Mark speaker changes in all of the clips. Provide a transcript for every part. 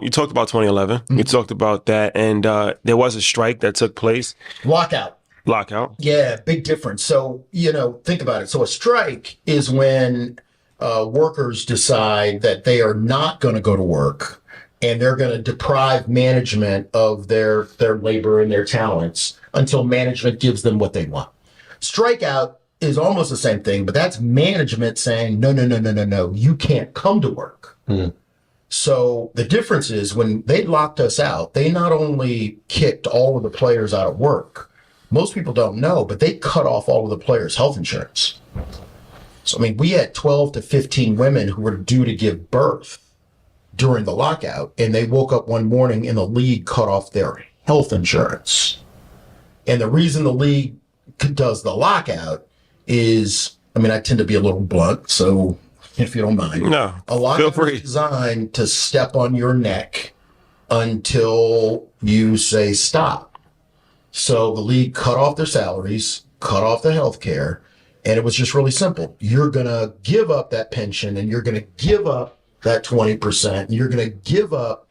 Speaker 1: You talked about 2011.
Speaker 2: Mm-hmm.
Speaker 1: You talked about that, and there was a strike that took place.
Speaker 2: Lockout. Yeah, big difference. So, think about it. So a strike is when workers decide that they are not going to go to work and they're going to deprive management of their labor and their talents until management gives them what they want. Strikeout is almost the same thing, but that's management saying, no, you can't come to work.
Speaker 3: Mm.
Speaker 2: So the difference is when they locked us out, they not only kicked all of the players out of work, most people don't know, but they cut off all of the players' health insurance. So, we had 12 to 15 women who were due to give birth during the lockout, and they woke up one morning and the league cut off their health insurance. And the reason the league does the lockout is, I tend to be a little blunt, so if you don't mind.
Speaker 1: No,
Speaker 2: a lockout is designed to step on your neck until you say stop. So the league cut off their salaries, cut off the health care, and it was just really simple. You're going to give up that pension, and you're going to give up that 20%, and you're going to give up,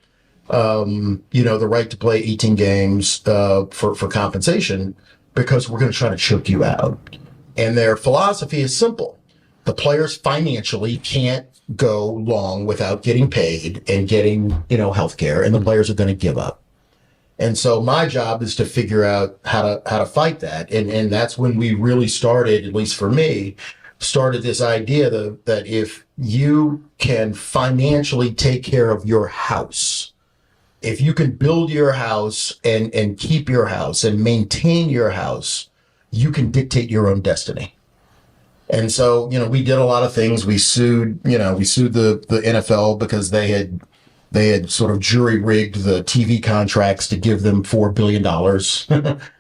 Speaker 2: the right to play 18 games for compensation, because we're going to try to choke you out. And their philosophy is simple. The players financially can't go long without getting paid and getting, health care, and the players are going to give up. And so my job is to figure out how to fight that. And that's when we really started, at least for me, started this idea that if you can financially take care of your house, if you can build your house and keep your house and maintain your house, you can dictate your own destiny. And so, we did a lot of things. We sued the NFL because they had sort of jury rigged the TV contracts to give them $4 billion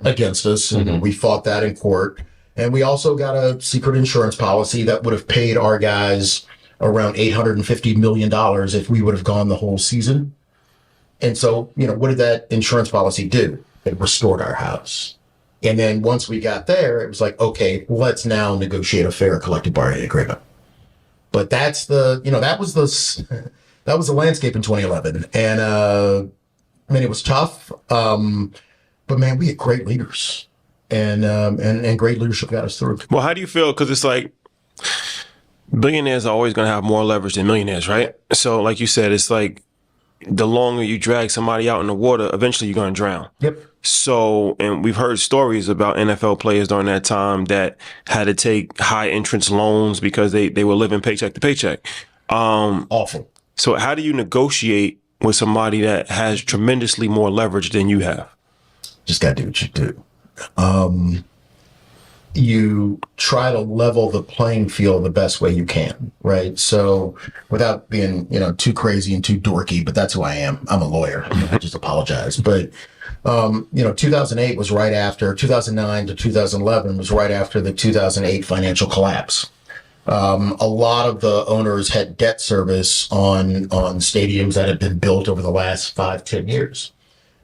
Speaker 2: against us. And
Speaker 3: Mm-hmm.
Speaker 2: we fought that in court. And we also got a secret insurance policy that would have paid our guys around $850 million if we would have gone the whole season. And so, what did that insurance policy do? It restored our house. And then once we got there, it was like, okay, let's now negotiate a fair collective bargaining agreement. But that's that was the landscape in 2011. And, it was tough. But man, we had great leaders and great leadership got us through.
Speaker 1: Well, how do you feel? Because it's like billionaires are always going to have more leverage than millionaires, right? So like you said, it's like the longer you drag somebody out in the water, eventually you're going to drown.
Speaker 2: Yep.
Speaker 1: So, and we've heard stories about NFL players during that time that had to take high interest loans because they were living paycheck to paycheck.
Speaker 2: Awful.
Speaker 1: So how do you negotiate with somebody that has tremendously more leverage than you have?
Speaker 2: Just got to do what you do. You try to level the playing field the best way you can, right? So without being, too crazy and too dorky, but that's who I am. I'm a lawyer. I just apologize. But, 2008 was right after, 2009 to 2011 was right after the 2008 financial collapse. A lot of the owners had debt service on stadiums that had been built over the last 5-10 years.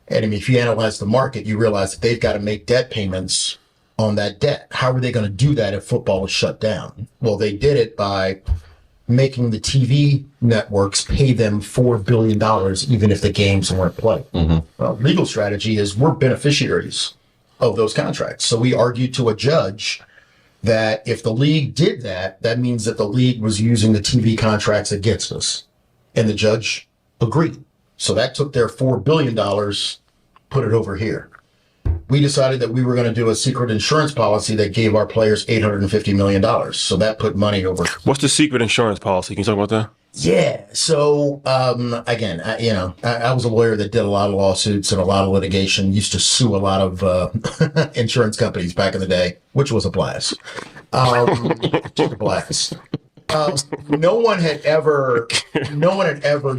Speaker 2: And if you analyze the market, you realize that they've got to make debt payments on that debt. How are they going to do that if football is shut down? Well, they did it by making the TV networks pay them $4 billion, even if the games weren't played.
Speaker 3: Mm-hmm.
Speaker 2: Well, legal strategy is we're beneficiaries of those contracts. So we argued to a judge that if the league did that, that means that the league was using the TV contracts against us. And the judge agreed. So that took their $4 billion, put it over here. We decided that we were going to do a secret insurance policy that gave our players $850 million. So that put money over.
Speaker 1: What's the secret insurance policy? Can you talk about that?
Speaker 2: Yeah. So, again, I was a lawyer that did a lot of lawsuits and a lot of litigation, used to sue a lot of insurance companies back in the day, which was a blast. Just a blast. No one had ever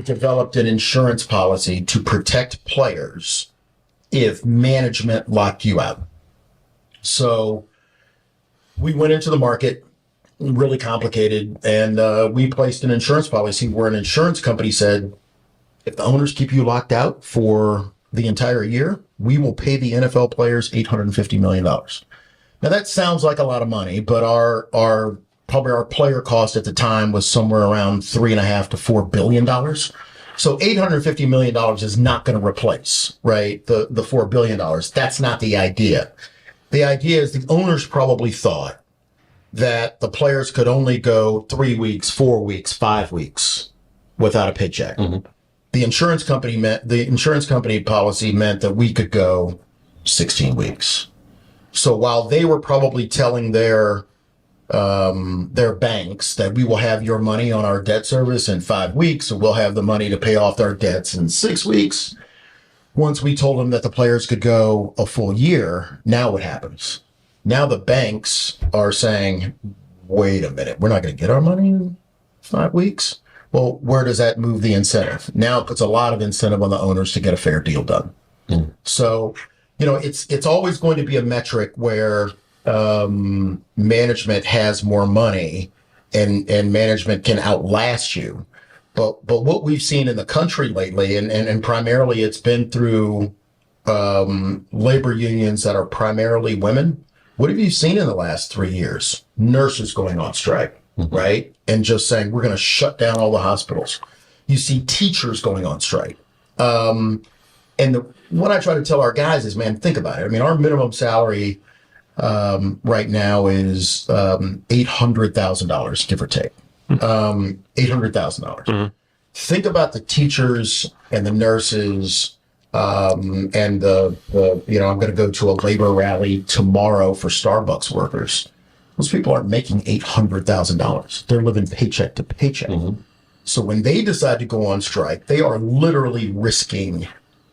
Speaker 2: developed an insurance policy to protect players if management locked you out. So we went into the market, really complicated, and we placed an insurance policy where an insurance company said, if the owners keep you locked out for the entire year, we will pay the NFL players $850 million. Now that sounds like a lot of money, but probably our player cost at the time was somewhere around $3.5 to $4 billion. So $850 million is not going to replace, right, the $4 billion. That's not the idea. The idea is the owners probably thought that the players could only go 3 weeks, 4 weeks, 5 weeks without a paycheck. The insurance company policy meant that we could go 16 weeks. So while they were probably telling their banks that we will have your money on our debt service in 5 weeks, or we'll have the money to pay off our debts in 6 weeks. Once we told them that the players could go a full year, now what happens? Now the banks are saying, wait a minute, we're not going to get our money in 5 weeks? Well, where does that move the incentive? Now it puts a lot of incentive on the owners to get a fair deal done. So, it's always going to be a metric where management has more money and management can outlast you. But what we've seen in the country lately, and primarily it's been through labor unions that are primarily women. What have you seen in the last 3 years? Nurses going on strike, right? And just saying, we're going to shut down all the hospitals. You see teachers going on strike. What I try to tell our guys is, man, think about it. I mean, our minimum salary right now is $800,000, give or take. $800,000. Think about the teachers and the nurses and I'm going to go to a labor rally tomorrow for Starbucks workers. Those people aren't making $800,000. They're living paycheck to paycheck. So when they decide to go on strike, they are literally risking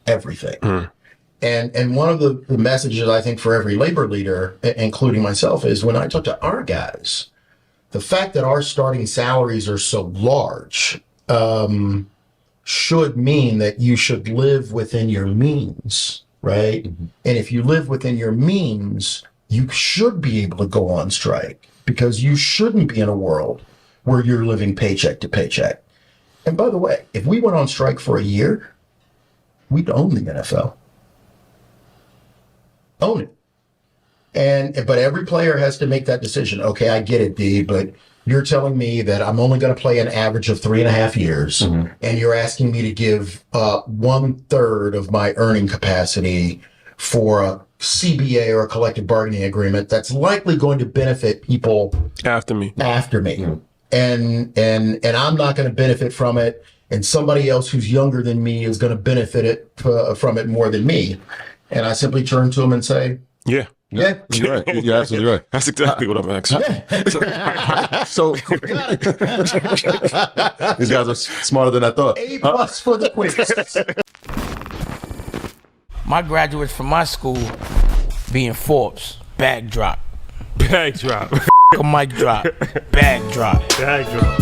Speaker 2: everything. And one of the messages I think for every labor leader, including myself, is when I talk to our guys, the fact that our starting salaries are so large should mean that you should live within your means, right? And if you live within your means, you should be able to go on strike because you shouldn't be in a world where you're living paycheck to paycheck. And by the way, if we went on strike for a year, we'd own the NFL. Own it. But every player has to make that decision. Okay, I get it, D, but you're telling me that I'm only going to play an average of 3.5 years, and you're asking me to give 1/3 of my earning capacity for a CBA or a collective bargaining agreement that's likely going to benefit people
Speaker 1: after me.
Speaker 2: And I'm not going to benefit from it, and somebody else who's younger than me is going to benefit from it more than me. And I simply turn to him and say,
Speaker 1: Yeah.
Speaker 2: Yeah,
Speaker 3: you're right. You're absolutely right.
Speaker 1: That's exactly what I'm asking.
Speaker 3: So these guys are smarter than I thought.
Speaker 2: A+ for the quiz.
Speaker 4: My graduates from my school being Forbes, bag drop.
Speaker 1: Bag drop.
Speaker 4: A mic drop, bag drop.
Speaker 1: Bag drop.